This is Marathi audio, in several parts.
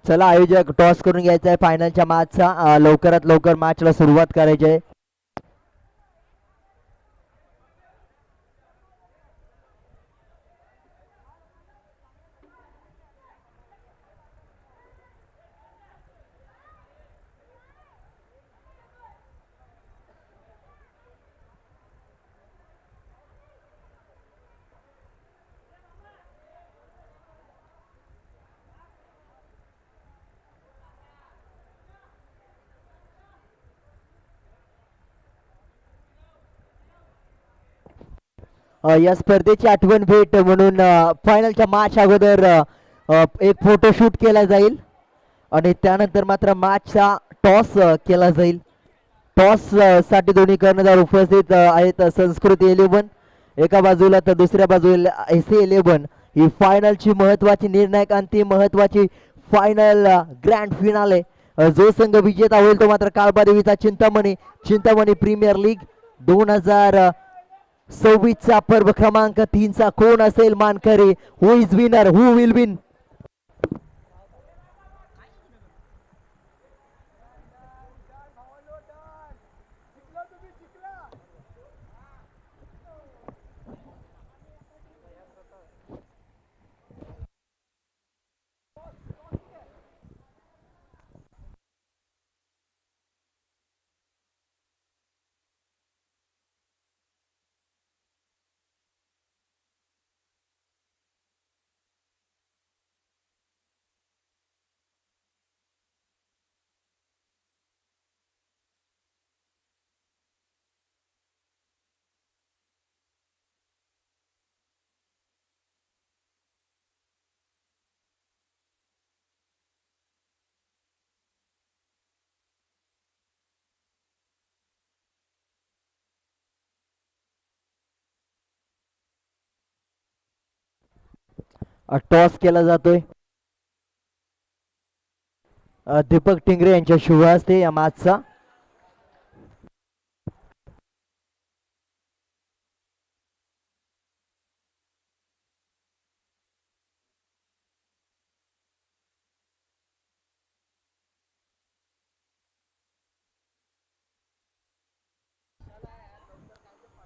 चला आयोजक टॉस करून घ्यायचा आहे फायनलच्या मॅचचा. लवकरात लवकर मॅचला सुरुवात करायची आहे. या स्पर्धेची आठवण भेट म्हणून फायनलच्या मॅच अगोदर एक फोटोशूट केला जाईल आणि त्यानंतर मात्र मॅचचा टॉस केला जाईल. टॉस साठी दोन्ही कर्णधार उपस्थित आहेत. संस्कृती 11 एका बाजूला तर दुसऱ्या बाजूला एसी 11. ही फायनलची महत्वाची निर्णायक अंतिम महत्वाची फायनल ग्रँड फिनाले. जो संघ विजेता होईल तो मात्र काळबादेवीचा चिंतामणी प्रीमियर लीग 2026चा पर्व क्रमांक 3चा कोण असेल मानकरी. Who is winner, who will win. Toss केला जातोय. दीपक टिंगरे यांच्या शुभ हस्ते या मॅचचा.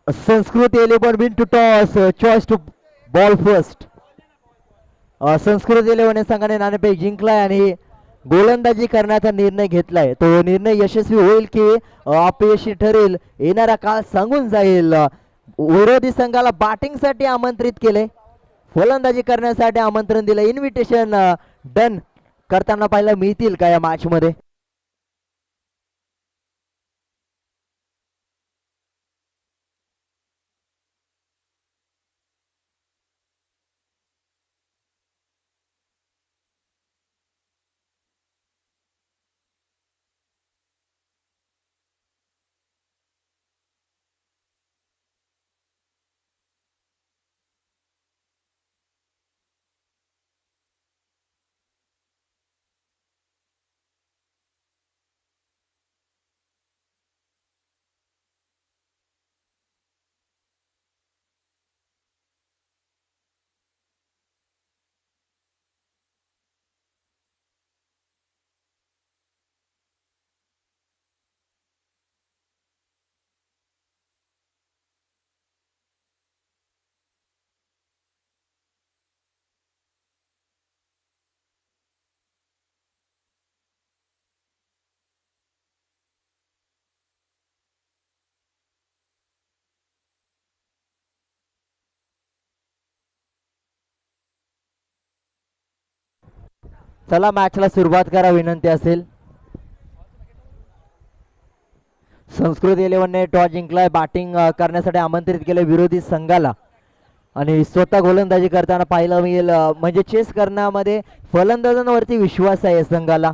Sanskrit 11 win to toss, choice to ball first. Sanskrit 11 या संघाने नाणेफेक जिंकलाय आणि गोलंदाजी करण्याचा निर्णय घेतलाय. तो निर्णय यशस्वी होईल की अपयशी ठरेल येणारा काळ सांगून जाईल. विरोधी संघाला बॅटिंग साठी आमंत्रित केले, फलंदाजी करण्यासाठी आमंत्रण दिलं. इन्व्हिटेशन डन करताना पाहायला मिळतील का या मॅच मध्ये. चला मॅचला सुरुवात करा विनंती असेल. संस्कृत 11 ने टॉस जिंकलाय, बॅटिंग करण्यासाठी आमंत्रित केले विरोधी संघाला आणि स्वतः गोलंदाजी करताना पाहायला मिळेल. म्हणजे चेस करण्यामध्ये फलंदाजांवरती विश्वास आहे संघाला.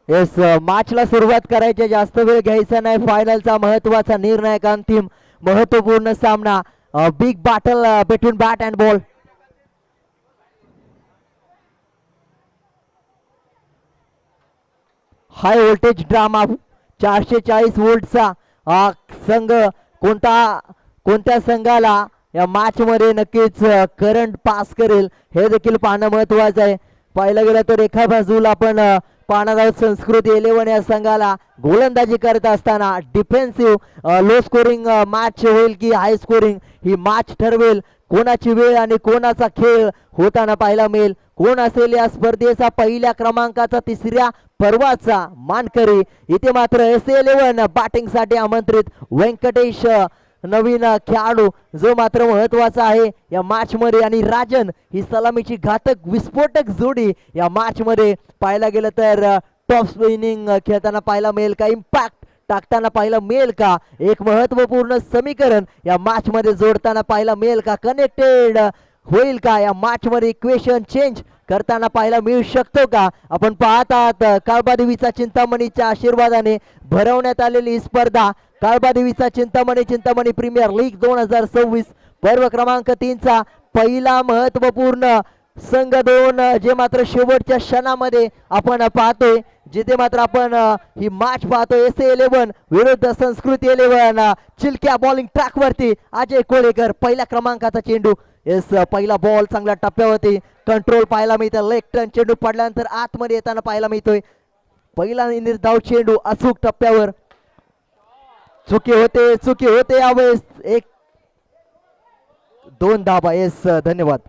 येस मॅचला सुरुवात करायची, जास्त वेळ घ्यायचा नाही. फायनलचा महत्वाचा निर्णायक अंतिम महत्वपूर्ण सामना, big battle between bat and ball. High voltage drama 440 वोल्टचा संघ कोणत्या संघाला या मॅच मध्ये नक्कीच करंट पास करेल हे देखील पाहणं महत्वाचं आहे. पाहिलं गेलं तर एका बाजूला आपण पाहणार आहोत संस्कृती 11 या संघाला गोलंदाजी करत असताना डिफेन्सिव्ह लो स्कोरिंग मॅच होईल की हाय स्कोरिंग, ही मॅच ठरवेल. कोणाची वेळ आणि कोणाचा खेळ होताना पाहायला मिळेल. कोण असेल या स्पर्धेचा पहिल्या क्रमांकाचा तिसऱ्या पर्वाचा मानकरी. इथे मात्र S11 बॅटिंग साठी आमंत्रित व्यंकटेश नवीन खेळाडू जो मात्र महत्वाचा आहे या मॅच मध्ये, आणि राजन ही सलामीची घातक विस्फोटक जोडी या मॅच मध्ये पाहायला गेलं तर टॉप स्पिनिंग खेळताना पाहायला मिळेल का, इम्पॅक्ट टाकताना पाहायला मिळेल का, एक महत्वपूर्ण समीकरण या मॅच मध्ये जोडताना पाहायला मिळेल का, कनेक्टेड होईल का या मॅच मध्ये, इक्वेशन चेंज करताना पाहायला मिळू शकतो का. आपण पाहत आहात काळबादेवीचा चिंतामणीच्या आशीर्वादाने भरवण्यात आलेली ही स्पर्धा काळबादेवीचा चिंतामणी प्रीमियर लीग 2026 पर्व क्रमांक 3 चा पहिला महत्वपूर्ण संघ 2 जे मात्र शेवटच्या क्षणामध्ये आपण पाहतोय, जिथे मात्र आपण ही मॅच पाहतोय. S11 विरुद्ध संस्कृती 11. चिलक्या बॉलिंग ट्रॅक वरती अजय कोळेकर, पहिल्या क्रमांकाचा चेंडू. येस पहिला बॉल चांगल्या टप्प्यावरती कंट्रोल पाहायला मिळतं. लेग टर्न चेंडू पडल्यानंतर आतमध्ये येताना पाहायला मिळतोय. पहिला निर्धाव चेंडू अचूक टप्प्यावर. चुकी होते यावेळेस. 2 धाबा. येस धन्यवाद.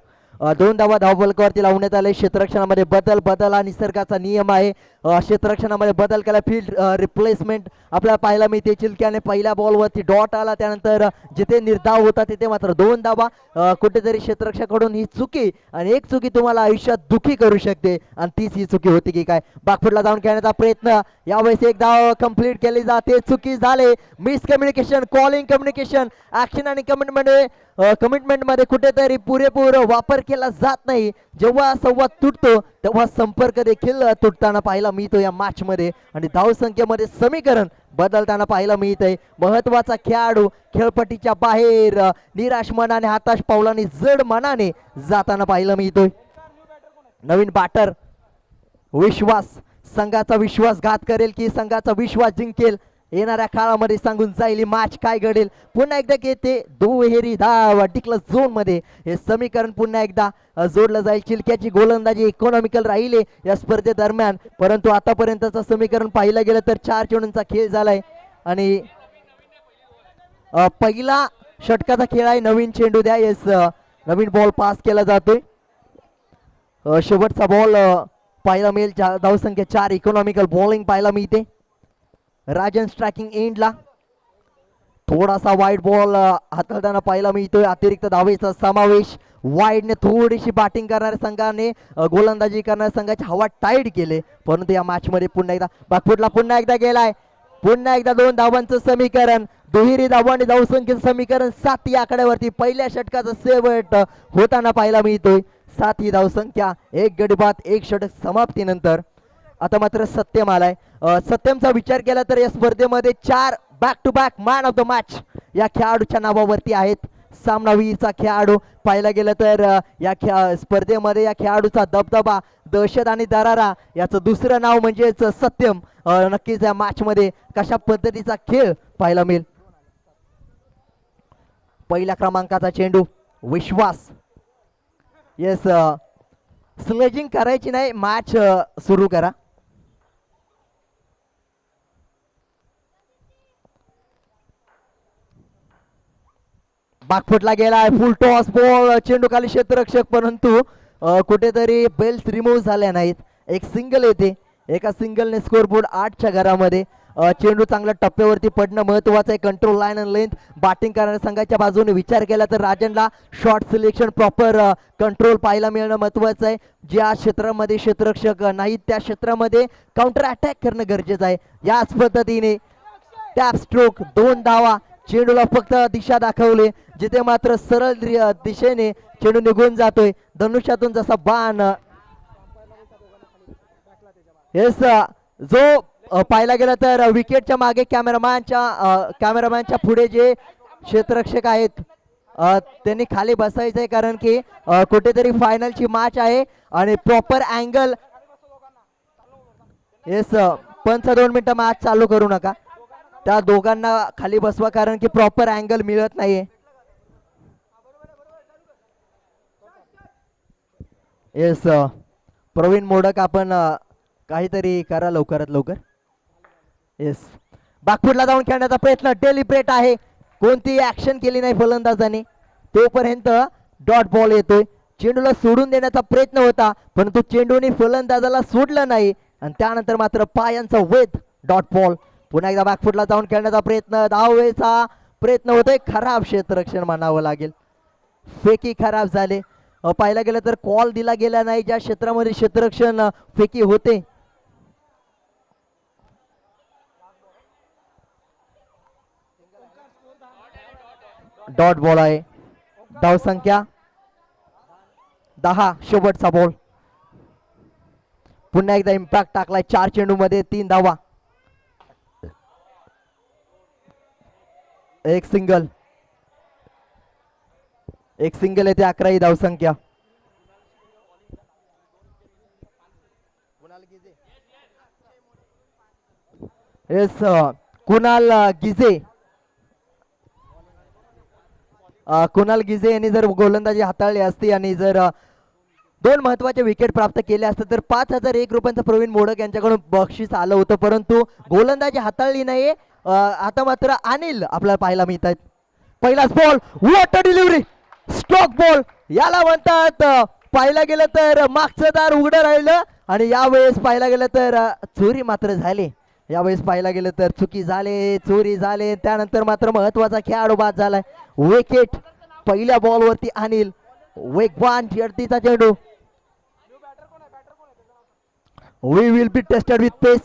2 धाबा धावफलकावरती लावण्यात आले. क्षेत्ररक्षणामध्ये बदल हा निसर्गाचा नियम आहे. क्षेत्ररक्षणामध्ये बदल केला. फील्ड रिप्लेसमेंट आपल्याला पाहायला मिळते. चिलक्याने पहिल्या बॉलवरती डॉट आला, त्यानंतर जिथे निर्धाव होता तिथे मात्र 2 धाबा. कुठेतरी क्षेत्ररक्षकाकडून ही चुकी, आणि एक चुकी तुम्हाला आयुष्यात दुखी करू शकते, आणि तीच ही चुकी होती की काय. बाकफुटला जाऊन खेळण्याचा प्रयत्न, यावेळेस एक धाव कंप्लीट केली जाते. चुकी झाले. Miss communication, calling communication, action आणि कमिटमेंट मध्ये कुठेतरी पुरेपूर वापर केला जात नाही. जेव्हा संवाद तुटतो तेव्हा संपर्क देखील तुटताना पाहायला मिळतो या मॅच मध्ये, आणि धावसंख्येमध्ये समीकरण बदलताना पाहायला मिळत आहे. महत्वाचा खेळाडू खेळपट्टीच्या बाहेर निराश मनाने, हाताश पावलाने, जड मनाने जाताना पाहायला मिळतोय. नवीन बॅटर विश्वास, संघाचा विश्वासघात करेल की संघाचा विश्वास जिंकेल येणाऱ्या काळामध्ये सांगून जाईल. मॅच काय घडेल. पुन्हा एकदा येते दुहेरी धाव टिकलस झोन मध्ये, हे समीकरण पुन्हा एकदा जोडलं जाईल. चिलक्याची गोलंदाजी इकॉनॉमिकल राहिले या स्पर्धेदरम्यान, परंतु आतापर्यंतचं समीकरण पाहिलं गेलं तर 4 चेंडूंचा खेळ झालाय, आणि पहिला षटकाचा खेळ आहे. नवीन चेंडू द्या. येस नवीन बॉल पास केला जातोय. शेवटचा बॉल पाहायला मिळेल. धावसंख्या 4. इकॉनॉमिकल बॉलिंग पाहायला मिळते. राजन स्ट्रायकिंग एंडला. थोडासा वाईड बॉल हाताळताना पाहायला मिळतोय. अतिरिक्त धावेचा समावेश. वाईडने थोडीशी बॅटिंग करणाऱ्या संघाने, गोलंदाजी करणाऱ्या संघाची हवा टाईट केले, परंतु या मॅच मध्ये पुन्हा एकदा बाकफुटला पुन्हा एकदा गेलाय. पुन्हा एकदा 2 धावांचं समीकरण, दुहेरी धावा आणि धावसंख्येचं समीकरण 7 या आकड्यावरती पहिल्या षटकाचा शेवट होताना पाहायला मिळतोय. 7 ही धावसंख्या, 1 गडी बाद, 1 षटक समाप्तीनंतर. आता मात्र सत्यम आलाय. सत्यमचा विचार केला तर या स्पर्धेमध्ये 4 back to back man of the match या खेळाडूच्या नावावरती आहेत. सामनावीरचा खेळाडू पाहायला गेलं तर या स्पर्धेमध्ये या खेळाडूचा दबदबा, दहशत आणि दरारा याचं दुसरं नाव म्हणजेच सत्यम. नक्कीच या मॅच मध्ये कशा पद्धतीचा खेळ पाहायला मिळेल. पहिल्या क्रमांकाचा चेंडू विश्वास. येस स्लेजिंग करायची नाही, मॅच सुरू करा. बाकफुटला गेलाय. फुल टॉस बॉल, चेंडू खाली क्षेत्ररक्षक, परंतु कुठेतरी बेल्स रिमूव्ह झाल्या नाहीत. एक सिंगल येते. एका सिंगलने स्कोरबोर्ड 8च्या घरामध्ये. चेंडू चांगल्या टप्प्यावरती पडणं महत्वाचं आहे. Control line and length batting करणाऱ्या संघाच्या बाजूने विचार केला तर राजनला शॉट सिलेक्शन, प्रॉपर कंट्रोल पाहायला मिळणं महत्वाचं आहे. ज्या क्षेत्रामध्ये क्षेत्ररक्षक नाहीत त्या क्षेत्रामध्ये काउंटर अटॅक करणं गरजेचं आहे. याच पद्धतीने टॅप स्ट्रोक, 2 धावा. चेंडूला फक्त दिशा दाखवली, जिथे मात्र सरळ दिशेने चेंडू निघून जातोय. धनुष्यातून जसा बाण. येस जो पाहायला गेलं तर विकेटच्या मागे कॅमेरामॅनच्या पुढे जे क्षेत्ररक्षक आहेत त्यांनी खाली बसायचंय, कारण की कुठेतरी फायनलची मॅच आहे आणि प्रॉपर अँगल. येस, 2 मिनिटं मॅच चालू करू नका, त्या दोघांना खाली बसवा, कारण की प्रॉपर अँगल मिळत नाहीये. येस प्रवीण मोडक, आपण काहीतरी करा लवकरात लवकर. येस, बागफुटला जाऊन खेळण्याचा प्रयत्न डेलिब्रेट आहे, कोणती ऍक्शन केली नाही फलंदाजाने, तोपर्यंत डॉट बॉल येतोय. चेंडूला सोडून देण्याचा प्रयत्न होता, परंतु चेंडूने फलंदाजाला सोडलं नाही आणि त्यानंतर मात्र पायांचा वेध, डॉट बॉल. पुन्हा एकदा बॅकफुटला जाऊन खेळण्याचा प्रयत्न, धावेचा प्रयत्न होतोय, खराब क्षेत्ररक्षण म्हणावं लागेल, फेकी खराब झाले. पाहायला गेलं तर कॉल दिला गेला नाही ज्या क्षेत्रामध्ये क्षेत्ररक्षण फेकी होते. डॉट बॉल आहे, धाव संख्या 10, शेवटचा बॉल. पुन्हा एकदा इम्पॅक्ट टाकलाय, 4 चेंडू मध्ये 3 धावा, एक सिंगल येते, 11 धाव संख्या. येस, कुणाल गिजे यांनी जर गोलंदाजी हाताळली असती आणि जर 2 महत्वाचे विकेट प्राप्त केले असते तर 5,001 रुपयांचं प्रवीण मोडक यांच्याकडून बक्षीस आलं होतं, परंतु गोलंदाजी हाताळली नाही. आता मात्र अनिल आपल्याला पाहायला मिळत आहेत. पहिलाच ball, water delivery, stroke ball याला म्हणतात. पाहायला गेलं तर मागचं दार उघडं राहिलं आणि यावेळेस पाहायला गेलं तर चोरी मात्र झाली. यावेळेस पाहायला गेलं तर चोरी झाले, त्यानंतर मात्र महत्वाचा खेळाडू बाद झालाय. विकेट, पहिल्या बॉलवरती अनिल, वेगवान झडतीचा चेंडू. We will be tested with pace.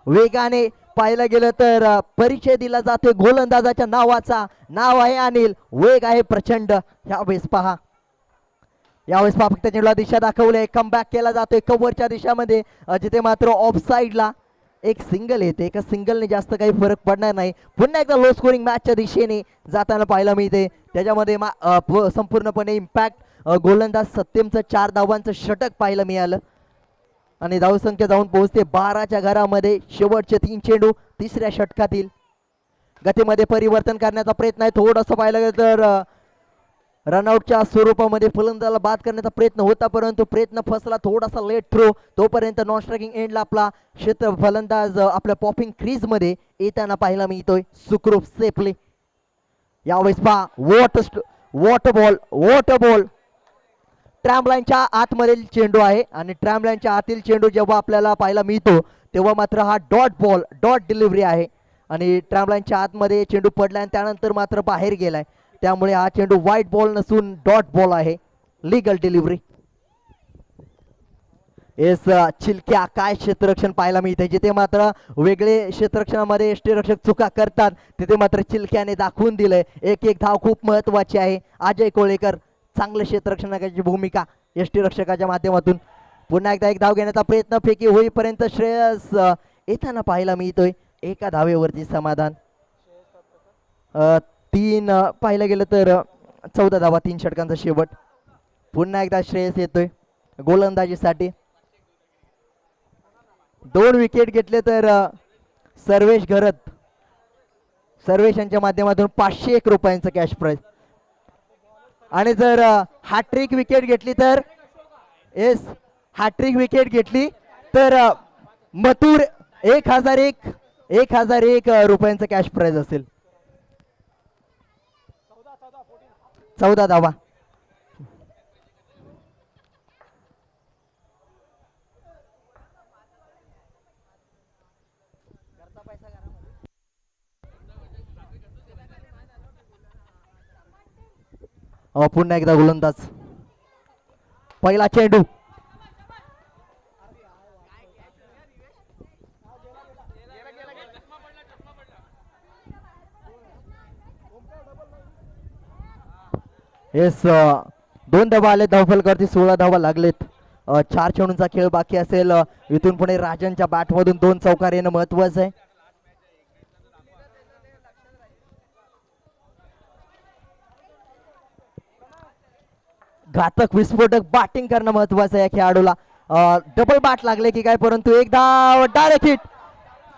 वेगाने पाहायला गेलं तर परिचय दिला जातोय गोलंदाजाच्या नावाचा. नाव आहे अनिल, वेग आहे प्रचंड. यावेळेस पहा फक्त चेंडूला दिशा दाखवली, कमबॅक केला जातोय कव्हरच्या दिशामध्ये, जिथे मात्र ऑफ साइडला एक सिंगल येते. एका सिंगलने जास्त काही फरक पडणार नाही. पुन्हा एकदा लो स्कोरिंग मॅचच्या दिशेने जाताना पाहायला मिळते. त्याच्यामध्ये संपूर्णपणे इम्पॅक्ट गोलंदाज सत्यमचं 4 धावांचं षटक पाहायला मिळालं आणि धावसंख्या जाऊन पोहोचते 12च्या घरामध्ये. शेवटचे 3 चेंडू तिसऱ्या षटकातील. गतीमध्ये परिवर्तन करण्याचा प्रयत्न आहे, थोडंसं पाहायला गेलं तर रनआउटच्या स्वरूपामध्ये फलंदाजाला बाद करण्याचा प्रयत्न होता, परंतु प्रयत्न फसला, थोडासा लेट थ्रो. तोपर्यंत नॉन स्ट्रायकिंग एंडला आपला फलंदाज आपल्या पॉपिंग क्रीज मध्ये येताना पाहायला मिळतोय सुखरूप सेफली. यावेळेस पहा वॉटर बॉल ट्रॅम्पलाईनच्या आतमधील चेंडू आहे आणि ट्रॅम्पलाईनच्या आतील चेंडू जेव्हा आपल्याला पाहायला मिळतो तेव्हा मात्र हा डॉट डिलिव्हरी आहे आणि ट्रॅम्पलाईनच्या आतमध्ये चेंडू पडला आणि त्यानंतर मात्र बाहेर गेलाय, त्यामुळे हा चेंडू व्हाईट बॉल नसून डॉट बॉल आहे. Legal delivery. येस, चिलक्या काय क्षेत्ररक्षण पाहायला मिळते. जिथे मात्र वेगळे क्षेत्ररक्षणामध्ये यष्टीरक्षक चुका करतात तिथे मात्र चिलक्याने दाखवून दिलंय. एक धाव खूप महत्वाची आहे. अजय कोळेकर, चांगलं क्षेत्ररक्षणाची भूमिका यष्टीरक्षकाच्या माध्यमातून. पुन्हा एकदा 1 धाव घेण्याचा प्रयत्न, फेकी होईपर्यंत श्रेयस येताना पाहायला मिळतोय. एका धावेवरती समाधान. 3 पाहायला गेलं तर 14 धावा, 3 षटकांचा शेवट. पुन्हा एकदा श्रेयस येतोय गोलंदाजीसाठी. 2 विकेट घेतले तर सर्वेश यांच्या माध्यमातून 501 रुपयांचं कॅश प्राइज आणि जर हॅट्रिक विकेट घेतली तर मथुर 1001 रुपयांचं कॅश प्राइज असेल. 14 धावा. पुन्हा एकदा गोलंदाज. पहिला चेंडू, येस 2 धावा आले धावफलकावरती, 16 धावा लागलेत. 4 चेंडूंचा खेळ बाकी असेल. इथून पुढे राजनच्या बॅटमधून 2 चौकार येणं महत्वाचं आहे. घातक विस्फोटक बॅटिंग करणं महत्वाचं आहे या खेळाडूला. डबल बॅट लागले की काय, परंतु एक धाव डायरेक्ट हिट.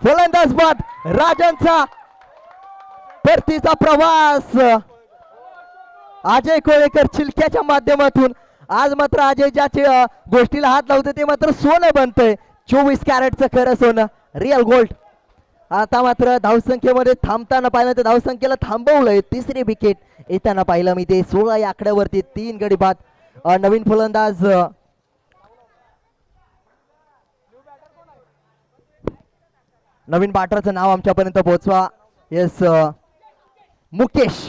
फलंदाज बाद राजनचा परतीचा प्रवास. अजय कोळेकर चिलक्याच्या माध्यमातून आज मात्र अजय ज्या गोष्टीला हात लावते ते मात्र सोनं बनतंय. 24 कॅरेटचं खरं सोनं, रिअल गोल्ड. आता मात्र धावसंख्येमध्ये थांबताना पाहिलं तर धावसंख्येला थांबवलंय. तिसरी विकेट येताना पाहिलं मी ते. 16 या आकड्यावरती 3 गडी बाद. नवीन फलंदाज नवीन बॅटरचं नाव आमच्यापर्यंत पोहोचवा. येस, मुकेश.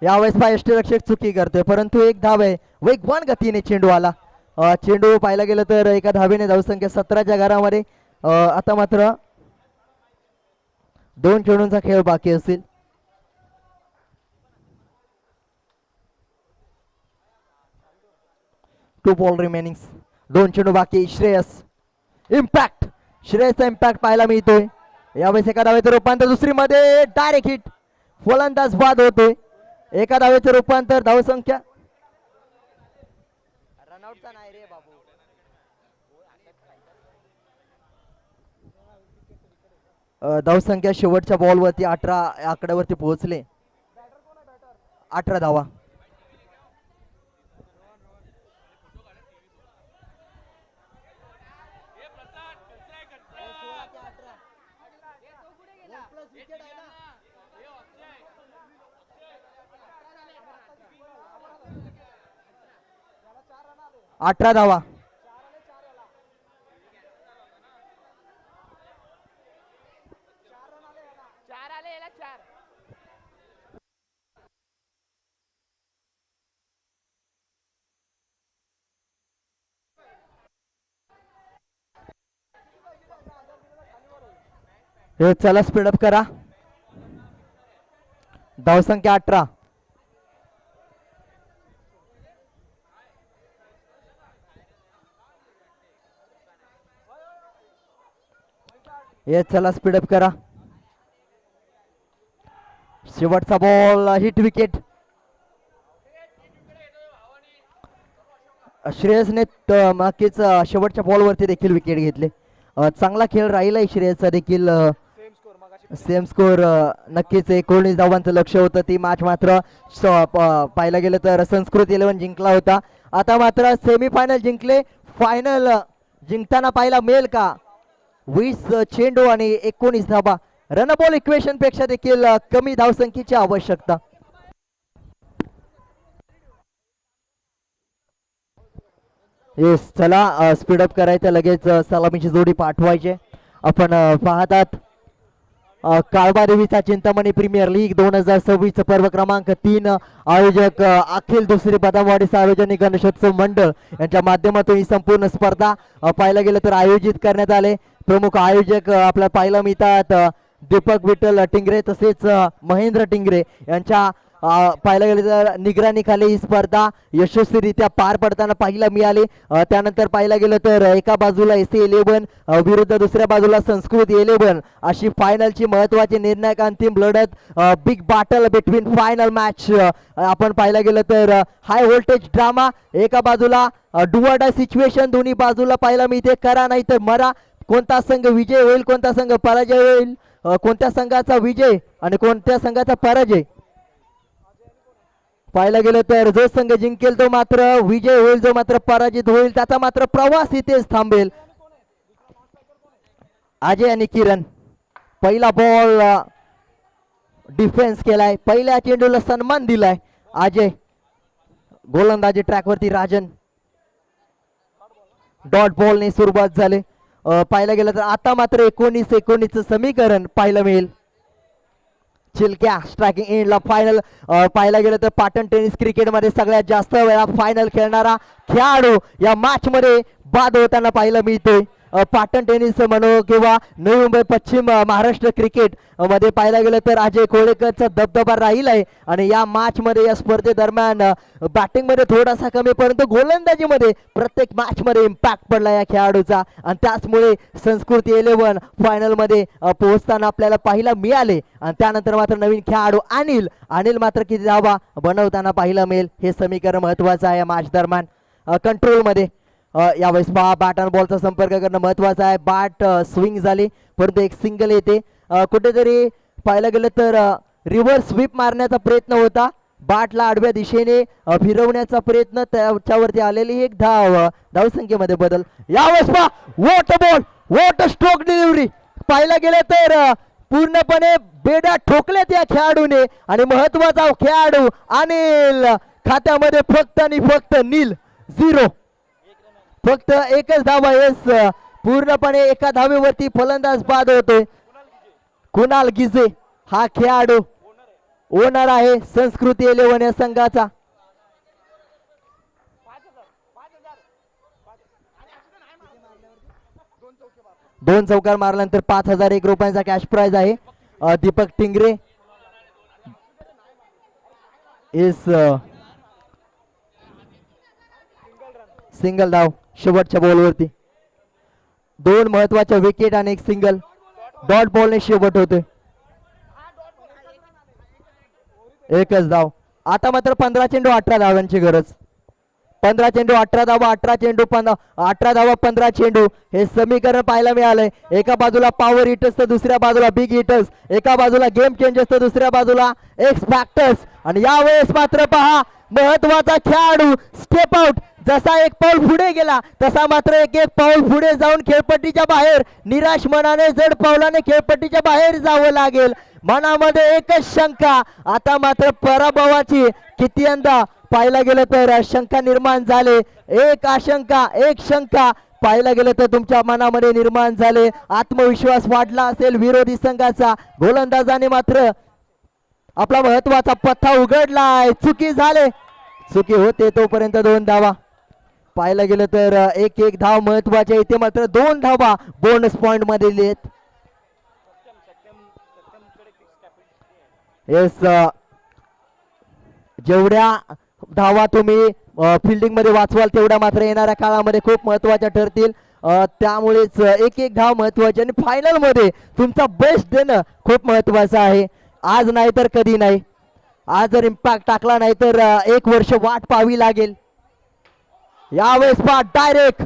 यावेळेस यष्टीरक्षक चुकी करतोय, परंतु एक धाव आहे. वेगवान गतीने चेंडू आला. चेंडू पाहायला गेलं तर एका धावेने धावसंख्या 17च्या घरामध्ये. आता मात्र 2 चेंडूंचा खेळ बाकी असेल. To ball remaining. 2 चेंडू बाकी. श्रेयस इम्पॅक्ट. श्रेयसचा इम्पॅक्ट पाहायला मिळतोय. यावेळेस एका धावेचं रूपांतर दुसरी मध्ये डायरेक्ट हिट. फलंदाज बाद होतोय. एका धावेचं रूपांतर. धावसंख्या रनआउटचा नाही रे बाबू. धावसंख्या शेवटच्या बॉलवरती 18 आकड्यावरती पोहोचले. 18 धावा. अठरा धावा. चला स्पीडअप करा. धावसंख्या 18. चला स्पीडअप करा. शेवटचा बॉल हिट विकेट. श्रेयसने नक्कीच शेवटच्या बॉलवरती देखील विकेट घेतले. चांगला खेळ राहिलाय श्रेयसचा देखील. Same score. नक्कीच 19 धावांचं लक्ष होतं. ती मॅच मात्र पाहायला गेलं तर संस्कृत 11 जिंकला होता. आता मात्र सेमीफायनल जिंकले. फायनल जिंकताना पाहायला मिळेल का? 20 चेंडू आणि 19 धावा. रनबॉल इक्वेशन पेक्षा देखील कमी धावसंख्येची आवश्यकता. येस, चला स्पीडअप करायचं. लगेच सलामीची जोडी पाठवायची. आपण पाहतात काळबादेवीचा चिंतामणी प्रीमियर लीग 2026 पर्व क्रमांक 3. आयोजक अखिल दुसरी बदामवाडी सार्वजनिक गणेशोत्सव मंडळ यांच्या माध्यमातून ही संपूर्ण स्पर्धा पाहायला गेलं तर आयोजित करण्यात आले. प्रमुख आयोजक आपल्याला पाहायला मिळतात दीपक विठ्ठल टिंगरे तसेच महेंद्र टिंगरे यांच्या पाहायला गेले तर निगराणीखाली ही स्पर्धा यशस्वीरित्या पार पडताना पाहायला मिळाली. त्यानंतर पाहायला गेलं तर एका बाजूला SC11 विरुद्ध दुसऱ्या बाजूला संस्कृत 11 अशी फायनलची महत्वाची निर्णायक अंतिम लढत. Big battle between final match. आपण पाहायला गेलं तर हाय व्होल्टेज ड्रामा. एका बाजूला डू ऑर डाय सिच्युएशन. दोन्ही बाजूला पाहायला मिळते करा नाही तर मरा. कोणता संघ विजय होईल, कोणता संघ पराजय होईल, कोणत्या संघाचा विजय आणि कोणत्या संघाचा पराजय पाहायला गेलं तर जो संघ जिंकेल तो मात्र विजय होईल, जो मात्र पराजित होईल त्याचा मात्र प्रवास इथेच थांबेल. अजय आणि किरण. पहिला बॉल डिफेन्स केलाय. पहिल्या चेंडूला सन्मान दिलाय अजय. गोलंदाजी ट्रॅकवरती राजन. डॉट बॉलने सुरुवात झाली. पाहायला गेलं तर आता मात्र 19-19 समीकरण पाहायला मिळेल. चिलक्या स्ट्रायकिंग एंडला फायनल. पाहायला गेलं तर पाटण टेनिस क्रिकेटमध्ये सगळ्यात जास्त वेळा फायनल खेळणारा खेळाडू या मॅच मध्ये बाद होताना पाहायला मिळतोय. पाटण टेनिस म्हणू किंवा नवी मुंबई पश्चिम महाराष्ट्र क्रिकेट मध्ये पाहायला गेलं तर अजय कोळेकरचा दबदबा राहील आहे आणि या मॅच मध्ये या स्पर्धेदरम्यान बॅटिंग मध्ये थोडासा कमी परंतु गोलंदाजीमध्ये प्रत्येक मॅच मध्ये इम्पॅक्ट पडला या खेळाडूचा आणि त्याचमुळे संस्कृती 11 फायनल मध्ये पोहोचताना आपल्याला पाहायला मिळाले आणि त्यानंतर मात्र नवीन खेळाडू अनिल मात्र किती धावा बनवताना पाहायला मिळेल हे समीकरण महत्वाचं आहे या मॅच दरम्यान कंट्रोल मध्ये यावेळेस बॅट आणि बॉलचा संपर्क करणं महत्वाचं आहे बॅट स्विंग झाली परंतु एक सिंगल येते कुठेतरी पाहायला गेलं तर रिव्हर्स स्वीप मारण्याचा प्रयत्न होता बॅटला आडव्या दिशेने फिरवण्याचा प्रयत्न त्याच्यावरती आलेली एक धावसंख्येमध्ये बदल यावेळेस what ball what stroke delivery पाहायला गेलं तर पूर्णपणे बेड्या ठोकल्यात या खेळाडूने आणि महत्वाचा खेळाडू अनिल खात्यामध्ये फक्त आणि फक्त नील 0 फक्त एकच धावा येस पूर्णपणे एका धावेवरती फलंदाज बाद होतोय कुणाल गिजे हा खेळाडू ओनर आहे संस्कृती 11 या संघाचा दोन चौकार मारल्यानंतर 5001 रुपयांचा कॅश प्राइज आहे दीपक टिंगरे इस सिंगल धाव शेवटच्या बॉलवरती 2 महत्वाच्या विकेट आणि एक सिंगल डॉट बॉलने शेवट होते एकच धाव आता मात्र 15 चेंडू 18 धावांची गरज 15 चेंडू 18 धावा 18 चेंडू 18 धावा 15 चेंडू हे समीकरण पाहायला मिळालंय एका बाजूला पॉवर हिटर्स तर दुसऱ्या बाजूला बिग हिटर्स एका बाजूला गेम चेंजर्स तर दुसऱ्या बाजूला एक्स फॅक्टर्स आणि यावेळेस मात्र पहा महत्वाचा खेळाडू स्टेप आउट जसा एक पाऊल पुढे गेला तसा मात्र एक पाऊल पुढे जाऊन खेळपट्टीच्या बाहेर निराश मनाने जड पावलाने खेळपट्टीच्या बाहेर जावं लागेल मनामध्ये एकच शंका आता मात्र पराभवाची कितींदा पाहायला गेलं तर शंका निर्माण झाले एक आशंका एक शंका पाहायला गेलं तर तुमच्या मनामध्ये निर्माण झाले आत्मविश्वास वाढला असेल विरोधी संघाचा गोलंदाजाने मात्र आपला महत्वाचा पत्ता उघडलाय चुकी होते तोपर्यंत 2 धावा पाहायला गेलं तर एक धाव महत्वाच्या इथे मात्र 2 धावा बोनस पॉइंट मध्ये लिहित येस जेवढ्या धावा तुम्ही फिल्डिंग मध्ये वाचवाल तेवढ्या मात्र येणाऱ्या काळामध्ये खूप महत्वाच्या ठरतील त्यामुळेच एक धाव महत्वाची आणि फायनल मध्ये तुमचा बेस्ट देणं खूप महत्वाचं आहे आज नाही तर कधी नाही आज जर इम्पॅक्ट टाकला नाही तर 1 वर्ष वाट पाहावी लागेल यावेळेस डायरेक्ट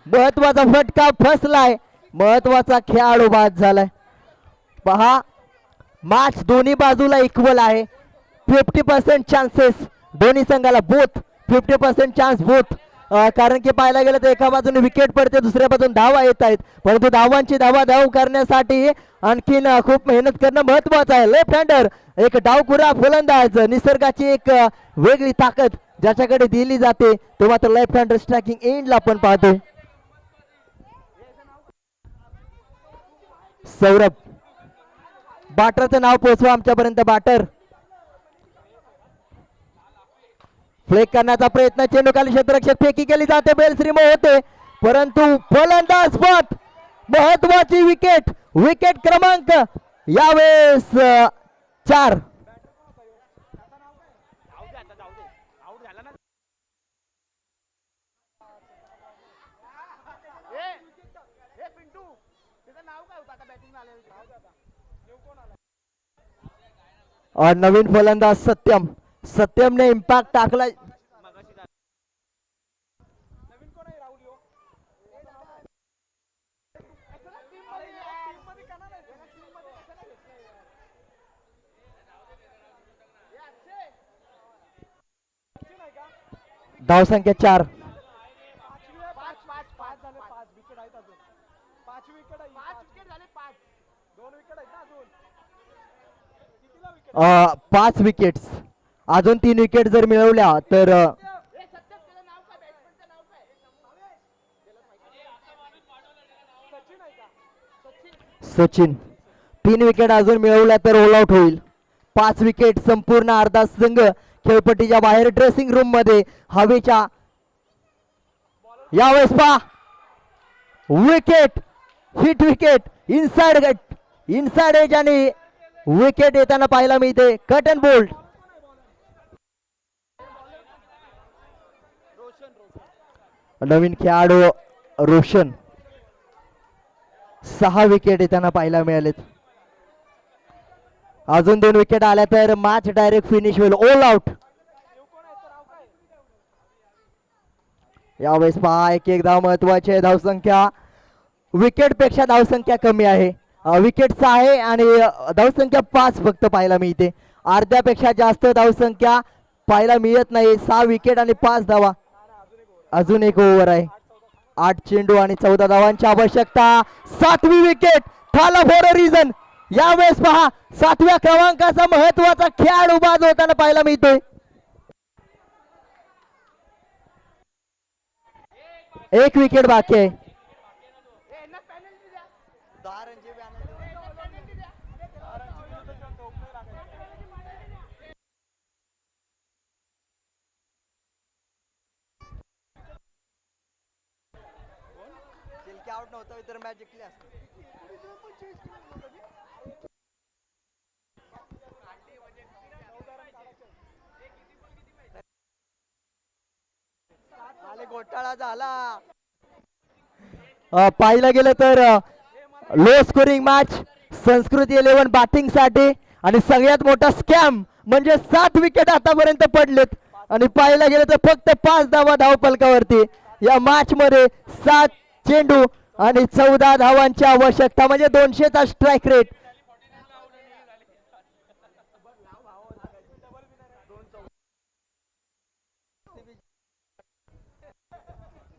महत्वाचा फटका फसलाय महत्वाचा खेळाडू बाद झालाय पहा मॅच दोन्ही बाजूला इक्वल आहे 50% चान्सेस दोन्ही संघाला बोथ 50% चान्स बोथ कारण की पाहायला गेलं तर एका बाजूने विकेट पडते दुसऱ्या बाजून धावा येत आहेत परंतु धावांची धाव करण्यासाठी आणखीन खूप मेहनत करणं महत्वाचं आहे लेफ्ट हँडर एक डावखुरा फलंदाज निसर्गाची एक वेगळी ताकद ज्याच्याकडे दिली जाते तो मात्र लेफ्ट हँडर स्ट्रायकिंग एंडला आपण पाहतोय सौरभ बॅटरचं नाव पोहोचवा आमच्यापर्यंत बॅटर फ्लेक करण्याचा प्रयत्न चेंडू खाली क्षेत्ररक्षक फेकी केली जाते बेल्स रिमूव्ह होते परंतु फलंदाज बाद महत्वाची विकेट क्रमांक यावेळेस 4 नवीन फलंदाज सत्यमने इम्पॅक्ट टाकला धावसंख्या 4 5 विकेट्स अजून 3 विकेट जर मिळवल्या तर सचिन 3 विकेट अजून मिळवल्या तर ऑल आउट होईल 5 विकेट संपूर्ण अर्धा संघ खेळपट्टीच्या बाहेर ड्रेसिंग रूम मध्ये हवेच्या यावेळेस wicket, hit wicket, inside edge आणि विकेट येताना पाहायला मिळते. Cut and bowled. नवीन खेळाडू रोशन. 6 विकेट येताना पाहायला मिळालेत. अजून 2 विकेट आल्या तर मॅच डायरेक्ट फिनिश होईल. All out. यावेळेस पहा एक एकदा महत्वाचे धावसंख्या विकेट पेक्षा धावसंख्या कमी आहे. विकेटचा आहे आणि धावसंख्या 5 फक्त पाहायला मिळते. अर्ध्यापेक्षा जास्त धावसंख्या पाहायला मिळत नाही. 6 विकेट आणि 5 धावा. अजून एक ओव्हर आहे. 8 चेंडू आणि 14 धावांची आवश्यकता. 7वी wicket. Thala for a reason. यावेळेस पहा 7व्या क्रमांकाचा महत्वाचा खेळाडू बाद होताना पाहायला मिळतोय. एक विकेट बाकी आहे. घोटाळा झाला. पाहिलं गेलं तर लो स्कोरिंग मॅच. संस्कृती 11 बॅटिंग साठी आणि सगळ्यात मोठा स्कॅम म्हणजे 7 विकेट आतापर्यंत पडलेत आणि पाहायला गेलं तर फक्त 5 धावा धावफलकावरती. या मॅच मध्ये 7 चेंडू आणि 14 धावांची आवश्यकता म्हणजे 200चा स्ट्राईक रेट.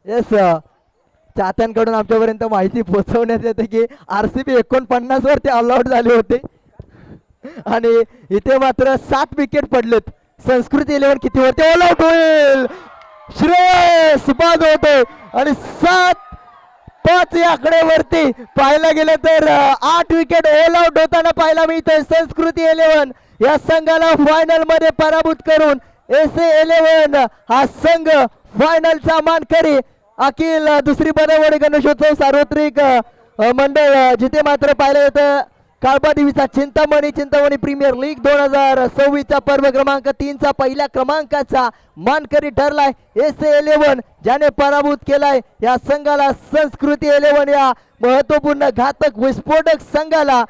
येस, चाहत्यांकडून आमच्यापर्यंत माहिती पोहोचवण्यात येते की आरसीबी 49 वरती ऑल आउट झाले होते आणि इथे मात्र 7 विकेट पडलेत. संस्कृती 11 किती वरती ऑल आउट होईल. श्रेयस बाद होतो आणि 7-5 या आकड्यावरती पाहायला गेलं तर 8 विकेट ऑल आउट होताना पाहायला मिळतंय. संस्कृती 11 या संघाला फायनल मध्ये पराभूत करून SA 11 हा संघ फायनलचा मानकरी. अखिल दुसरी पदावडी गणेशोत्सव सार्वत्रिक मंडळ जिथे मात्र पाहिलं येतं काळबादेवीचा चिंतामणी प्रीमियर लीग 2026चा पर्व क्रमांक 3चा पहिल्या क्रमांकाचा मानकरी ठरलाय SA 11 ज्याने पराभूत केलाय या संघाला. संस्कृती 11 या महत्वपूर्ण घातक विस्फोटक संघाला